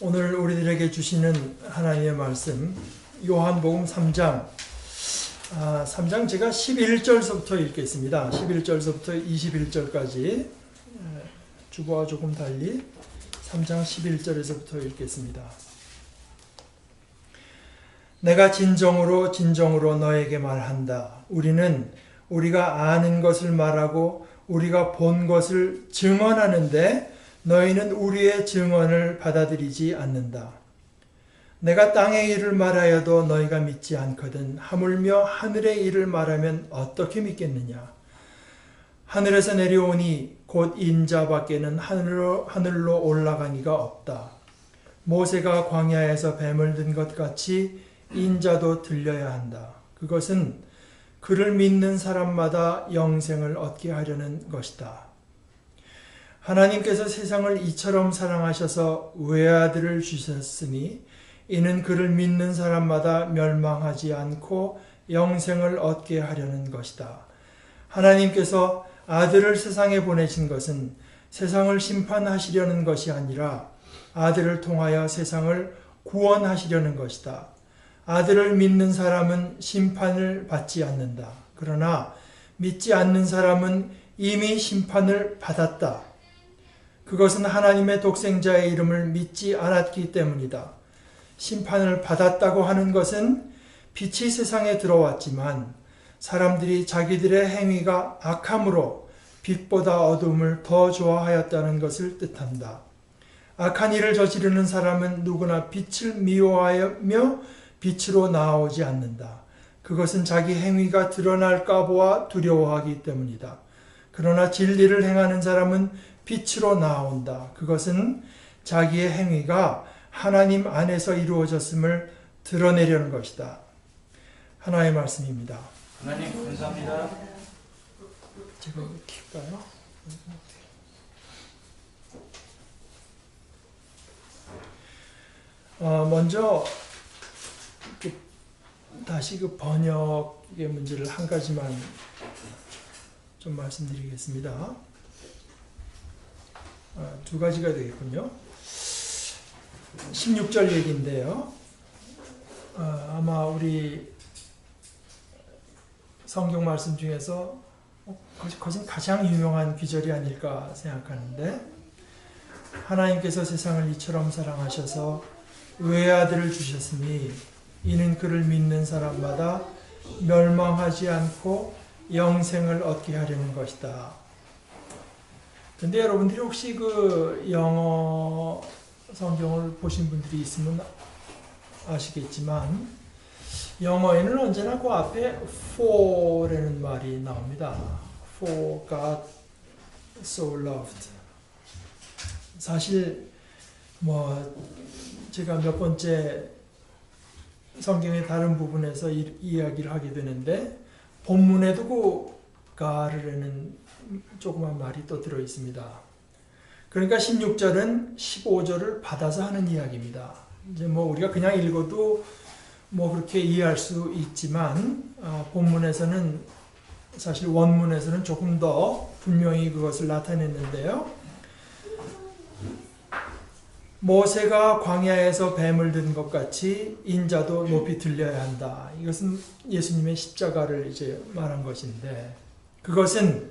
오늘 우리들에게 주시는 하나님의 말씀 요한복음 3장 3장 제가 11절서부터 읽겠습니다. 11절서부터 21절까지 주보와 조금 달리 3장 11절에서부터 읽겠습니다. 내가 진정으로 너에게 말한다. 우리는 우리가 아는 것을 말하고 우리가 본 것을 증언하는데 너희는 우리의 증언을 받아들이지 않는다. 내가 땅의 일을 말하여도 너희가 믿지 않거든 하물며 하늘의 일을 말하면 어떻게 믿겠느냐. 하늘에서 내려오니 곧 인자 밖에는 하늘로 올라가니가 없다. 모세가 광야에서 뱀을 든 것 같이 인자도 들려야 한다. 그것은 그를 믿는 사람마다 영생을 얻게 하려는 것이다. 하나님께서 세상을 이처럼 사랑하셔서 외아들을 주셨으니 이는 그를 믿는 사람마다 멸망하지 않고 영생을 얻게 하려는 것이다. 하나님께서 아들을 세상에 보내신 것은 세상을 심판하시려는 것이 아니라 아들을 통하여 세상을 구원하시려는 것이다. 아들을 믿는 사람은 심판을 받지 않는다. 그러나 믿지 않는 사람은 이미 심판을 받았다. 그것은 하나님의 독생자의 이름을 믿지 않았기 때문이다. 심판을 받았다고 하는 것은 빛이 세상에 들어왔지만 사람들이 자기들의 행위가 악함으로 빛보다 어둠을 더 좋아하였다는 것을 뜻한다. 악한 일을 저지르는 사람은 누구나 빛을 미워하며 빛으로 나아오지 않는다. 그것은 자기 행위가 드러날까 보아 두려워하기 때문이다. 그러나 진리를 행하는 사람은 빛으로 나온다. 그것은 자기의 행위가 하나님 안에서 이루어졌음을 드러내려는 것이다. 하나의 말씀입니다. 하나님 감사합니다. 제가 이거 킬까요? 먼저 다시 그 번역의 문제를 한 가지만 좀 말씀드리겠습니다. 두 가지가 되겠군요. 16절 얘기인데요. 아마 우리 성경 말씀 중에서 그것은 가장 유명한 귀절이 아닐까 생각하는데, 하나님께서 세상을 이처럼 사랑하셔서 외아들을 주셨으니 이는 그를 믿는 사람마다 멸망하지 않고 영생을 얻게 하려는 것이다. 근데 여러분들이 혹시 그 영어 성경을 보신 분들이 있으면 아시겠지만 영어에는 언제나 그 앞에 for라는 말이 나옵니다. For God so loved. 사실 제가 몇 번째 성경의 다른 부분에서 이야기를 하게 되는데 본문에도 그 God라는 조그만 말이 또 들어 있습니다. 그러니까 16절은 15절을 받아서 하는 이야기입니다. 이제 우리가 그냥 읽어도 그렇게 이해할 수 있지만 본문에서는 사실 원문에서는 조금 더 분명히 그것을 나타냈는데요. 모세가 광야에서 뱀을 든 것 같이 인자도 높이 들려야 한다. 이것은 예수님의 십자가를 이제 말한 것인데, 그것은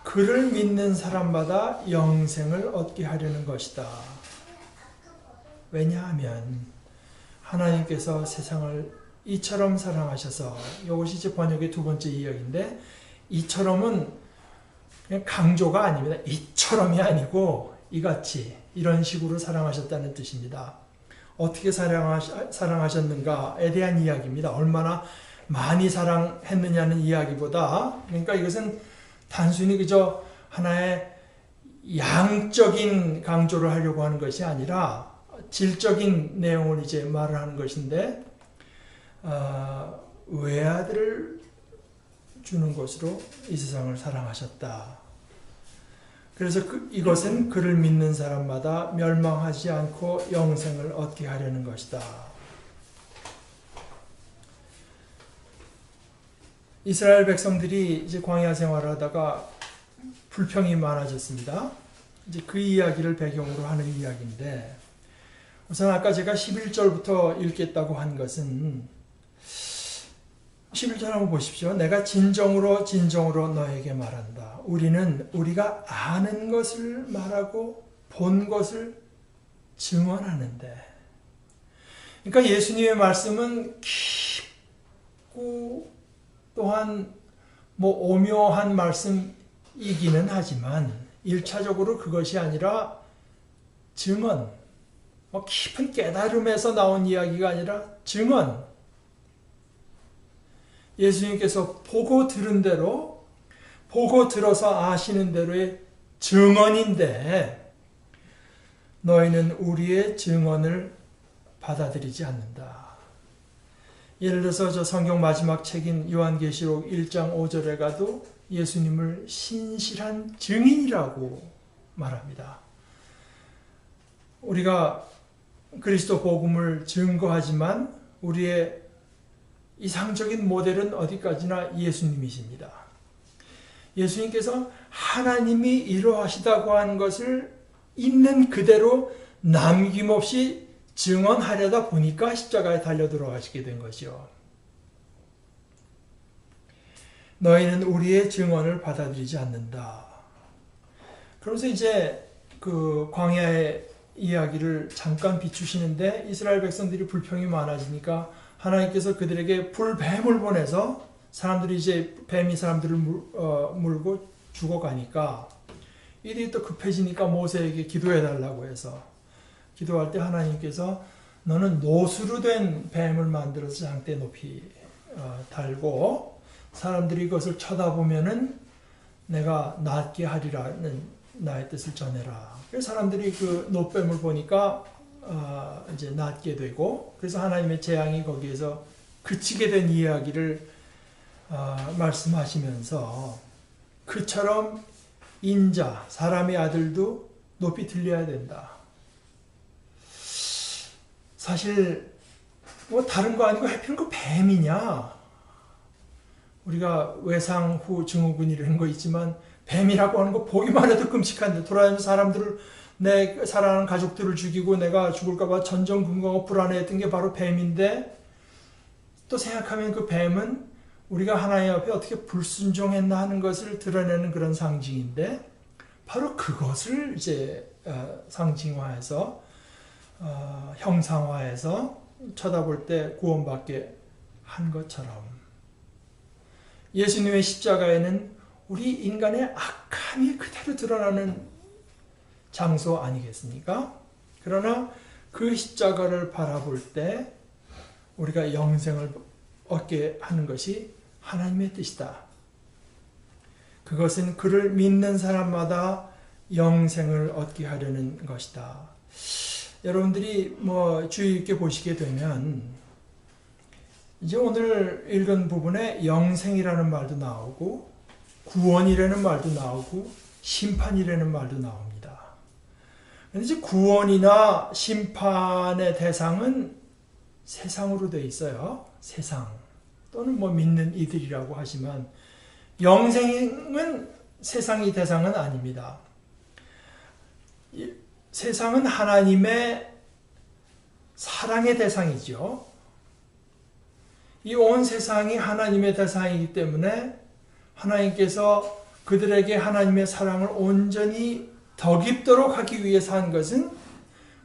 그를 믿는 사람마다 영생을 얻게 하려는 것이다. 왜냐하면 하나님께서 세상을 이처럼 사랑하셔서, 이것이 이제 번역의 두 번째 이야기인데, 이처럼은 그냥 강조가 아닙니다. 이처럼이 아니고 이같이, 이런 식으로 사랑하셨다는 뜻입니다. 어떻게 사랑하셨는가에 대한 이야기입니다. 얼마나 많이 사랑했느냐는 이야기보다, 그러니까 이것은 단순히 그저 하나의 양적인 강조를 하려고 하는 것이 아니라 질적인 내용을 이제 말을 하는 것인데, 외아들을 주는 것으로 이 세상을 사랑하셨다. 그래서 이것은 그를 믿는 사람마다 멸망하지 않고 영생을 얻게 하려는 것이다. 이스라엘 백성들이 이제 광야 생활을 하다가 불평이 많아졌습니다. 이제 그 이야기를 배경으로 하는 이야기인데, 우선 아까 제가 11절부터 읽겠다고 한 것은 11절 한번 보십시오. 내가 진정으로 너에게 말한다. 우리는 우리가 아는 것을 말하고 본 것을 증언하는데. 그러니까 예수님의 말씀은 깊고 또한 오묘한 말씀이기는 하지만 1차적으로 그것이 아니라 증언, 깊은 깨달음에서 나온 이야기가 아니라 증언. 예수님께서 보고 들은 대로, 보고 들어서 아시는 대로의 증언인데 너희는 우리의 증언을 받아들이지 않는다. 예를 들어서 저 성경 마지막 책인 요한계시록 1장 5절에 가도 예수님을 신실한 증인이라고 말합니다. 우리가 그리스도 복음을 증거하지만 우리의 이상적인 모델은 어디까지나 예수님이십니다. 예수님께서 하나님이 이러하시다고 하는 것을 있는 그대로 남김없이 증언하려다 보니까 십자가에 달려 들어가시게 된 것이요. 너희는 우리의 증언을 받아들이지 않는다. 그러면서 이제 그 광야의 이야기를 잠깐 비추시는데 이스라엘 백성들이 불평이 많아지니까 하나님께서 그들에게 불뱀을 보내서 사람들이 이제 뱀이 사람들을 물고 죽어가니까 일이 또 급해지니까 모세에게 기도해달라고 해서 기도할 때 하나님께서 너는 노수로 된 뱀을 만들어서 장대 높이 달고 사람들이 그것을 쳐다보면은 내가 낫게 하리라는 나의 뜻을 전해라. 그래서 사람들이 그 노뱀을 보니까 이제 낫게 되고 그래서 하나님의 재앙이 거기에서 그치게 된 이야기를 말씀하시면서 그처럼 인자, 사람의 아들도 높이 들려야 된다. 사실 다른 거 아니고 하필 그 뱀이냐? 우리가 외상 후 증후군이라는 거 있지만 뱀이라고 하는 거 보기만 해도 끔찍한데 돌아다니는 사람들을 내 사랑하는 가족들을 죽이고 내가 죽을까 봐 전전긍긍하고 불안해했던 게 바로 뱀인데 또 생각하면 그 뱀은 우리가 하나님 앞에 어떻게 불순종했나 하는 것을 드러내는 그런 상징인데 바로 그것을 이제 상징화해서 형상화해서 쳐다볼 때 구원받게 한 것처럼 예수님의 십자가에는 우리 인간의 악함이 그대로 드러나는 장소 아니겠습니까? 그러나 그 십자가를 바라볼 때 우리가 영생을 얻게 하는 것이 하나님의 뜻이다. 그것은 그를 믿는 사람마다 영생을 얻게 하려는 것이다. 여러분들이 주의 있게 보시게 되면 이제 오늘 읽은 부분에 영생이라는 말도 나오고 구원이라는 말도 나오고 심판이라는 말도 나옵니다. 그런데 이제 구원이나 심판의 대상은 세상으로 되어 있어요. 세상 또는 믿는 이들이라고 하지만 영생은 세상이 대상은 아닙니다. 세상은 하나님의 사랑의 대상이죠. 이 온 세상이 하나님의 대상이기 때문에 하나님께서 그들에게 하나님의 사랑을 온전히 더 깊도록 하기 위해서 한 것은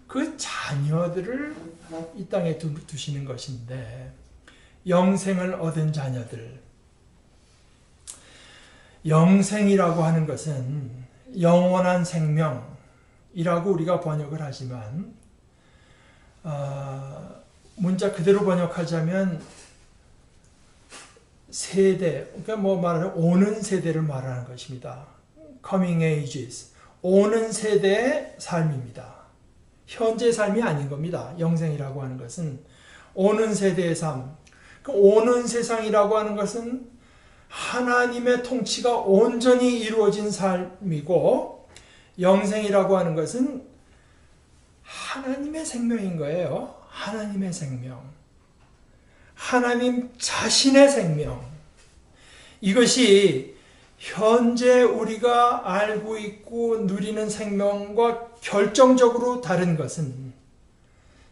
그 자녀들을 이 땅에 두시는 것인데 영생을 얻은 자녀들 영생이라고 하는 것은 영원한 생명이라고 우리가 번역을 하지만 문자 그대로 번역하자면 세대, 그러니까 말하자면 오는 세대를 말하는 것입니다. Coming ages, 오는 세대의 삶입니다. 현재 삶이 아닌 겁니다. 영생이라고 하는 것은 오는 세대의 삶. 오는 세상이라고 하는 것은 하나님의 통치가 온전히 이루어진 삶이고 영생이라고 하는 것은 하나님의 생명인 거예요. 하나님의 생명. 하나님 자신의 생명. 이것이 현재 우리가 알고 있고 누리는 생명과 결정적으로 다른 것은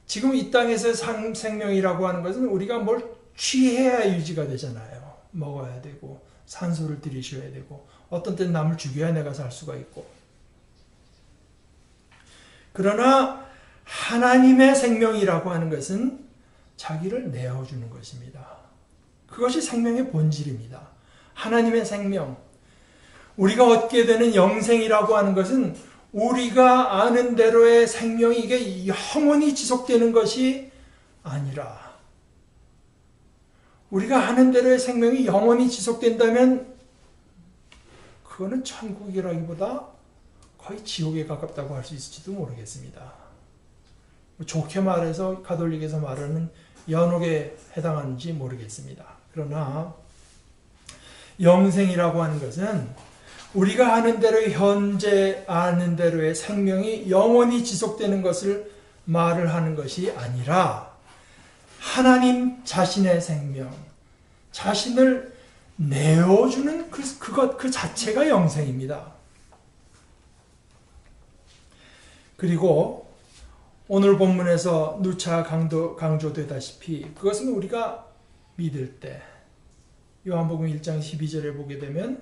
지금 이 땅에서의 생명이라고 하는 것은 우리가 뭘 취해야 유지가 되잖아요. 먹어야 되고 산소를 들이셔야 되고 어떤 때는 남을 죽여야 내가 살 수가 있고. 그러나 하나님의 생명이라고 하는 것은 자기를 내어주는 것입니다. 그것이 생명의 본질입니다. 하나님의 생명. 우리가 얻게 되는 영생이라고 하는 것은 우리가 아는 대로의 생명이 이게 영원히 지속되는 것이 아니라 우리가 아는 대로의 생명이 영원히 지속된다면 그거는 천국이라기보다 거의 지옥에 가깝다고 할 수 있을지도 모르겠습니다. 좋게 말해서 가톨릭에서 말하는 연옥에 해당하는지 모르겠습니다. 그러나 영생이라고 하는 것은 우리가 아는 대로 현재 아는 대로의 생명이 영원히 지속되는 것을 말을 하는 것이 아니라 하나님 자신의 생명, 자신을 내어주는 그 자체가 영생입니다. 그리고 오늘 본문에서 누차 강조되다시피 그것은 우리가 믿을 때 요한복음 1장 12절에 보게 되면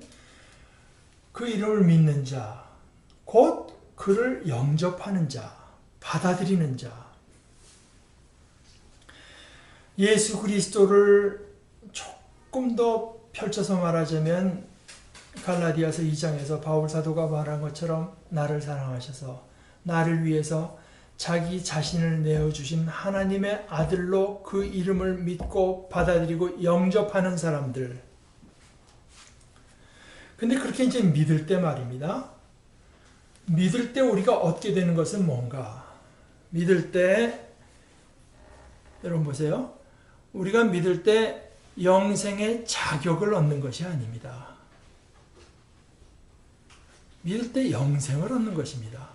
그 이름을 믿는 자, 곧 그를 영접하는 자, 받아들이는 자, 예수 그리스도를 조금 더 펼쳐서 말하자면 갈라디아서 2장에서 바울 사도가 말한 것처럼 나를 사랑하셔서 나를 위해서 자기 자신을 내어주신 하나님의 아들로 그 이름을 믿고 받아들이고 영접하는 사람들. 근데 그렇게 이제 믿을 때 말입니다. 믿을 때 우리가 얻게 되는 것은 뭔가? 믿을 때, 여러분 보세요. 우리가 믿을 때 영생의 자격을 얻는 것이 아닙니다. 믿을 때 영생을 얻는 것입니다.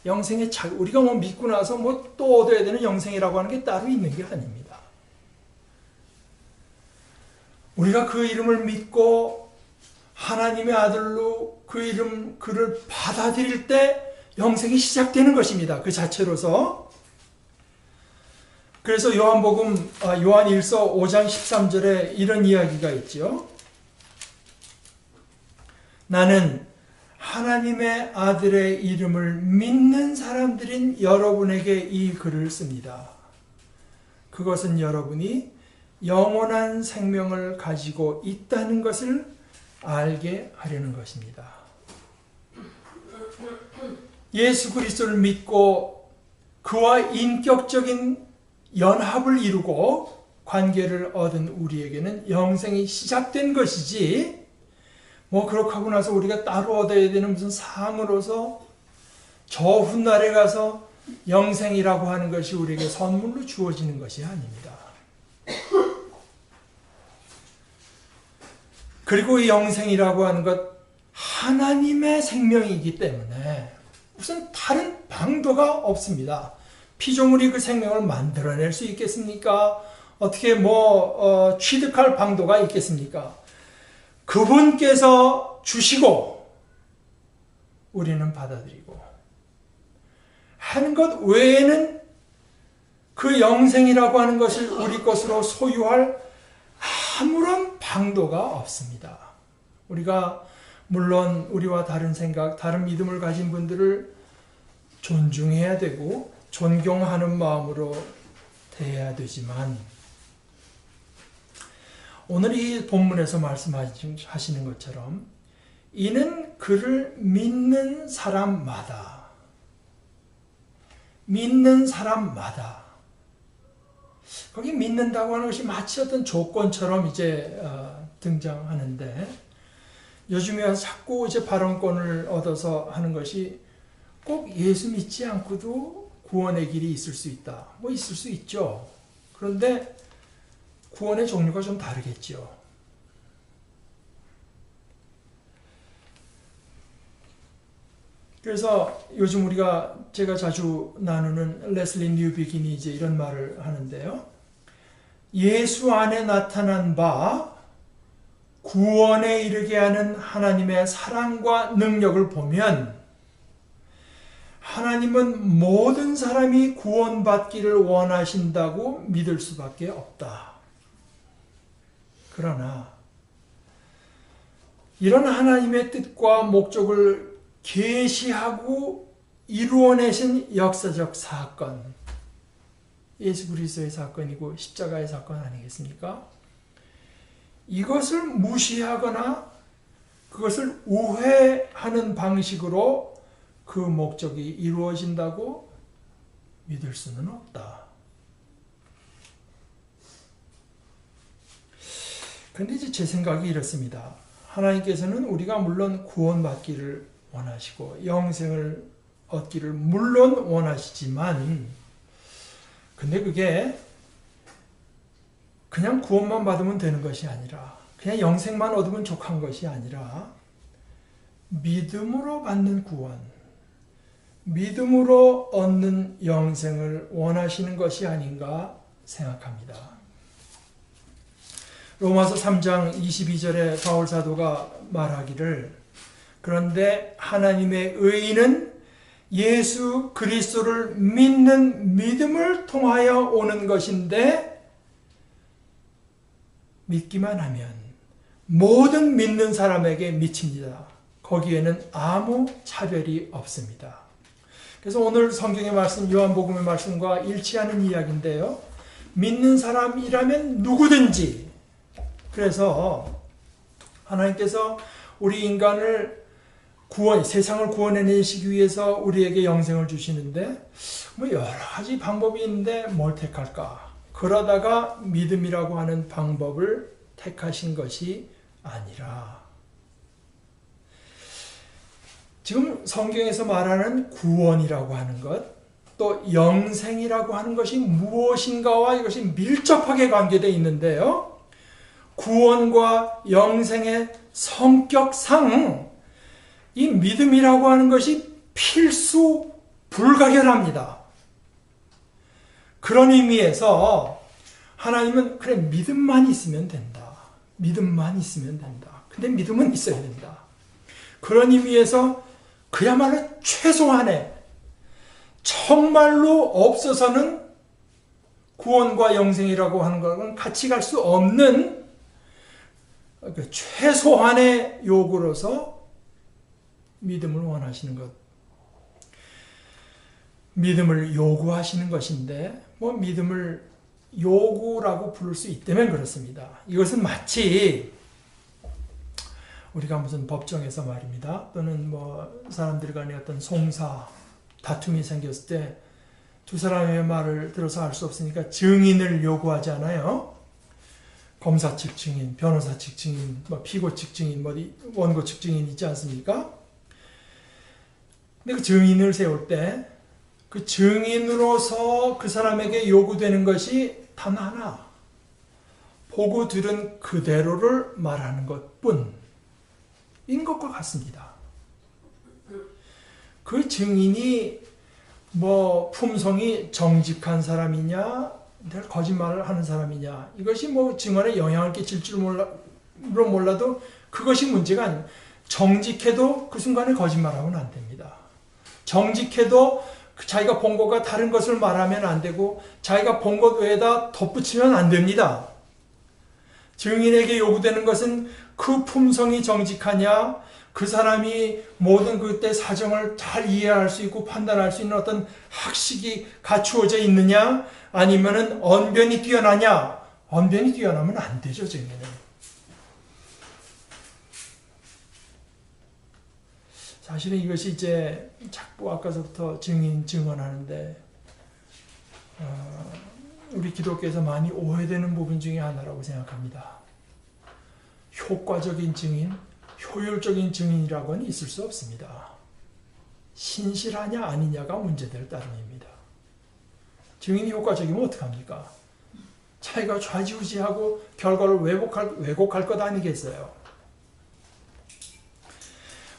영생의 자격, 우리가 뭐 믿고 나서 뭐 또 얻어야 되는 영생이라고 하는 게 따로 있는 게 아닙니다. 우리가 그 이름을 믿고 하나님의 아들로 그를 받아들일 때 영생이 시작되는 것입니다. 그 자체로서. 그래서 요한 1서 5장 13절에 이런 이야기가 있죠. 나는 하나님의 아들의 이름을 믿는 사람들인 여러분에게 이 글을 씁니다. 그것은 여러분이 영원한 생명을 가지고 있다는 것을 알게 하려는 것입니다. 예수 그리스도를 믿고 그와 인격적인 연합을 이루고 관계를 얻은 우리에게는 영생이 시작된 것이지, 뭐 그렇게 하고 나서 우리가 따로 얻어야 되는 무슨 상으로서 저 훗날에 가서 영생이라고 하는 것이 우리에게 선물로 주어지는 것이 아닙니다. 그리고 이 영생이라고 하는 것 하나님의 생명이기 때문에 무슨 다른 방도가 없습니다. 피조물이 그 생명을 만들어낼 수 있겠습니까? 어떻게 취득할 방도가 있겠습니까? 그분께서 주시고 우리는 받아들이고 하는 것 외에는 그 영생이라고 하는 것을 우리 것으로 소유할 아무런 방도가 없습니다. 우리가 물론 우리와 다른 생각, 다른 믿음을 가진 분들을 존중해야 되고 존경하는 마음으로 대해야 되지만 오늘 이 본문에서 말씀하시는 것처럼 이는 그를 믿는 사람마다 거기 믿는다고 하는 것이 마치 어떤 조건처럼 이제 등장하는데 요즘에 와서 자꾸 이제 발언권을 얻어서 하는 것이 꼭 예수 믿지 않고도 구원의 길이 있을 수 있다. 뭐 있을 수 있죠. 그런데 구원의 종류가 좀 다르겠죠. 그래서 요즘 제가 자주 나누는 레슬리 뉴비긴이 이제 이런 말을 하는데요. 예수 안에 나타난 바 구원에 이르게 하는 하나님의 사랑과 능력을 보면 하나님은 모든 사람이 구원받기를 원하신다고 믿을 수밖에 없다. 그러나 이런 하나님의 뜻과 목적을 계시하고 이루어내신 역사적 사건, 예수 그리스도의 사건이고 십자가의 사건 아니겠습니까? 이것을 무시하거나 그것을 우회하는 방식으로 그 목적이 이루어진다고 믿을 수는 없다. 그런데 이제 제 생각이 이렇습니다. 하나님께서는 우리가 물론 구원받기를 원하시고 영생을 얻기를 물론 원하시지만, 근데 그게 그냥 구원만 받으면 되는 것이 아니라, 그냥 영생만 얻으면 족한 것이 아니라 믿음으로 받는 구원, 믿음으로 얻는 영생을 원하시는 것이 아닌가 생각합니다. 로마서 3장 22절에 바울 사도가 말하기를, 그런데 하나님의 의인은 예수 그리스도를 믿는 믿음을 통하여 오는 것인데, 믿기만 하면 모든 믿는 사람에게 미칩니다. 거기에는 아무 차별이 없습니다. 그래서 오늘 성경의 말씀, 요한복음의 말씀과 일치하는 이야기인데요. 믿는 사람이라면 누구든지, 그래서 하나님께서 우리 인간을 세상을 구원해내시기 위해서 우리에게 영생을 주시는데, 여러 가지 방법이 있는데 뭘 택할까? 그러다가 믿음이라고 하는 방법을 택하신 것이 아니라, 지금 성경에서 말하는 구원이라고 하는 것, 또 영생이라고 하는 것이 무엇인가와 이것이 밀접하게 관계되어 있는데요. 구원과 영생의 성격상 이 믿음이라고 하는 것이 필수 불가결합니다. 그런 의미에서 하나님은 그래, 믿음만 있으면 된다. 믿음만 있으면 된다. 근데 믿음은 있어야 된다. 그런 의미에서 그야말로 최소한의, 정말로 없어서는 구원과 영생이라고 하는 것은 같이 갈 수 없는 최소한의 요구로서 믿음을 원하시는 것, 믿음을 요구하시는 것인데, 믿음을 요구라고 부를 수 있다면 그렇습니다. 이것은 마치 우리가 무슨 법정에서 말입니다. 또는 사람들 간의 어떤 송사, 다툼이 생겼을 때 두 사람의 말을 들어서 알 수 없으니까 증인을 요구하잖아요. 검사 측 증인, 변호사 측 증인, 피고 측 증인, 원고 측 증인 있지 않습니까? 근데 그 증인을 세울 때 그 증인으로서 그 사람에게 요구되는 것이 단 하나, 보고 들은 그대로를 말하는 것뿐인 것과 같습니다. 그 증인이 품성이 정직한 사람이냐, 거짓말을 하는 사람이냐, 이것이 증언에 영향을 끼칠 줄 몰라도 그것이 문제가 아닙니다. 정직해도 그 순간에 거짓말하면 안 됩니다. 정직해도 자기가 본 것과 다른 것을 말하면 안 되고, 자기가 본 것 외에다 덧붙이면 안 됩니다. 증인에게 요구되는 것은 그 품성이 정직하냐, 그 사람이 모든 그때 사정을 잘 이해할 수 있고 판단할 수 있는 어떤 학식이 갖추어져 있느냐, 아니면은 언변이 뛰어나냐. 언변이 뛰어나면 안 되죠, 증인은. 사실은 이것이 이제 자꾸 아까서부터 증언하는데 우리 기독교에서 많이 오해되는 부분 중에 하나라고 생각합니다. 효과적인 증인, 효율적인 증인이라고는 있을 수 없습니다. 신실하냐 아니냐가 문제될 따름입니다. 증인이 효과적이면 어떡합니까? 자기가 좌지우지하고 결과를 왜곡할 것 아니겠어요?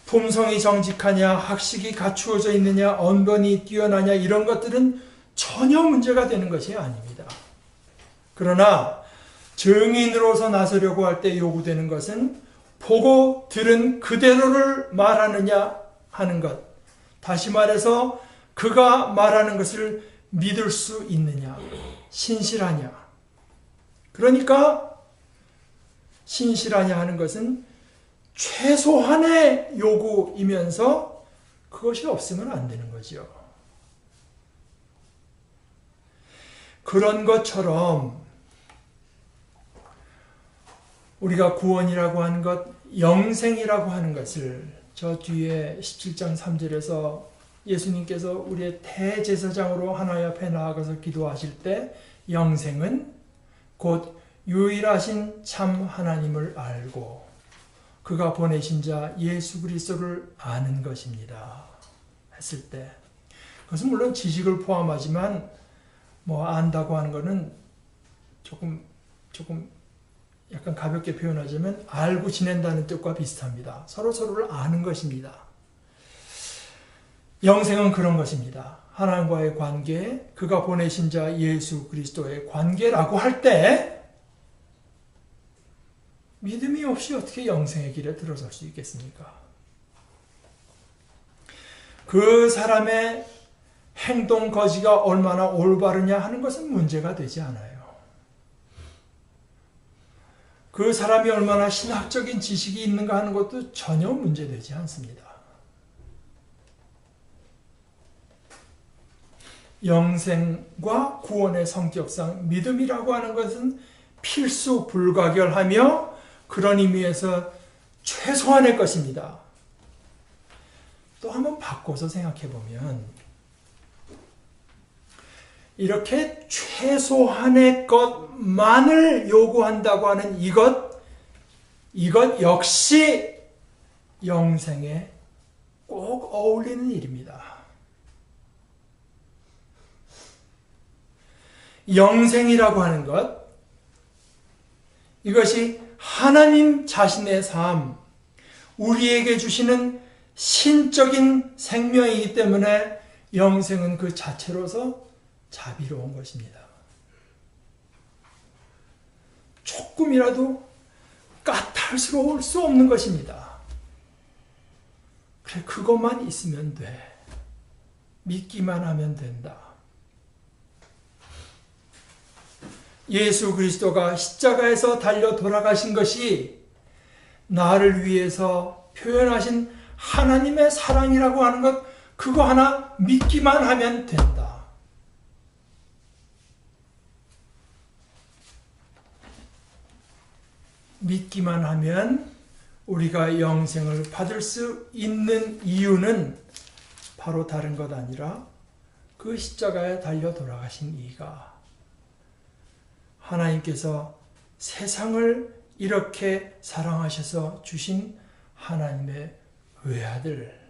품성이 정직하냐, 학식이 갖추어져 있느냐, 언변이 뛰어나냐, 이런 것들은 전혀 문제가 되는 것이 아닙니다. 그러나 증인으로서 나서려고 할 때 요구되는 것은 보고 들은 그대로를 말하느냐 하는 것. 다시 말해서 그가 말하는 것을 믿을 수 있느냐? 신실하냐? 그러니까 신실하냐 하는 것은 최소한의 요구이면서 그것이 없으면 안 되는 거죠. 그런 것처럼 우리가 구원이라고 하는 것, 영생이라고 하는 것을 저 뒤에 17장 3절에서 예수님께서 우리의 대제사장으로 하나님 앞에 나아가서 기도하실 때 영생은 곧 유일하신 참 하나님을 알고 그가 보내신 자 예수 그리스도를 아는 것입니다. 했을 때 그것은 물론 지식을 포함하지만 뭐 안다고 하는 것은 조금 약간 가볍게 표현하자면 알고 지낸다는 뜻과 비슷합니다. 서로를 아는 것입니다. 영생은 그런 것입니다. 하나님과의 관계, 그가 보내신 자 예수 그리스도의 관계라고 할 때 믿음이 없이 어떻게 영생의 길에 들어설 수 있겠습니까? 그 사람의 행동 거지가 얼마나 올바르냐 하는 것은 문제가 되지 않아요. 그 사람이 얼마나 신학적인 지식이 있는가 하는 것도 전혀 문제되지 않습니다. 영생과 구원의 성격상 믿음이라고 하는 것은 필수 불가결하며 그런 의미에서 최소한의 것입니다. 또 한번 바꿔서 생각해 보면 이렇게 최소한의 것만을 요구한다고 하는 이것 역시 영생에 꼭 어울리는 일입니다. 영생이라고 하는 것, 이것이 하나님 자신의 삶, 우리에게 주시는 신적인 생명이기 때문에 영생은 그 자체로서 자비로운 것입니다. 조금이라도 까탈스러울 수 없는 것입니다. 그래, 그것만 있으면 돼. 믿기만 하면 된다. 예수 그리스도가 십자가에서 달려 돌아가신 것이 나를 위해서 표현하신 하나님의 사랑이라고 하는 것, 그거 하나 믿기만 하면 된다. 믿기만 하면 우리가 영생을 받을 수 있는 이유는 바로 다른 것 아니라 그 십자가에 달려 돌아가신 이가 하나님께서 세상을 이렇게 사랑하셔서 주신 하나님의 외아들,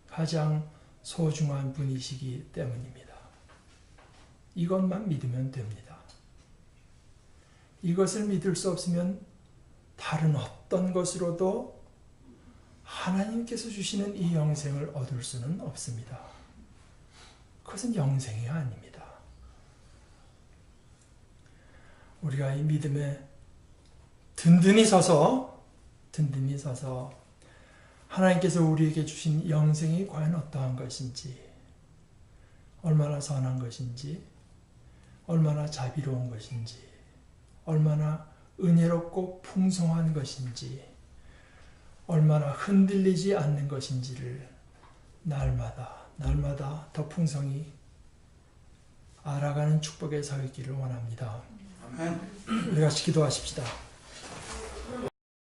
가장 소중한 분이시기 때문입니다. 이것만 믿으면 됩니다. 이것을 믿을 수 없으면 다른 어떤 것으로도 하나님께서 주시는 이 영생을 얻을 수는 없습니다. 그것은 영생이 아닙니다. 우리가 이 믿음에 든든히 서서 하나님께서 우리에게 주신 영생이 과연 어떠한 것인지, 얼마나 선한 것인지, 얼마나 자비로운 것인지, 얼마나 은혜롭고 풍성한 것인지, 얼마나 흔들리지 않는 것인지를 날마다 더 풍성히 알아가는 축복에 서 있기를 원합니다. 우리 같이 기도하십시다.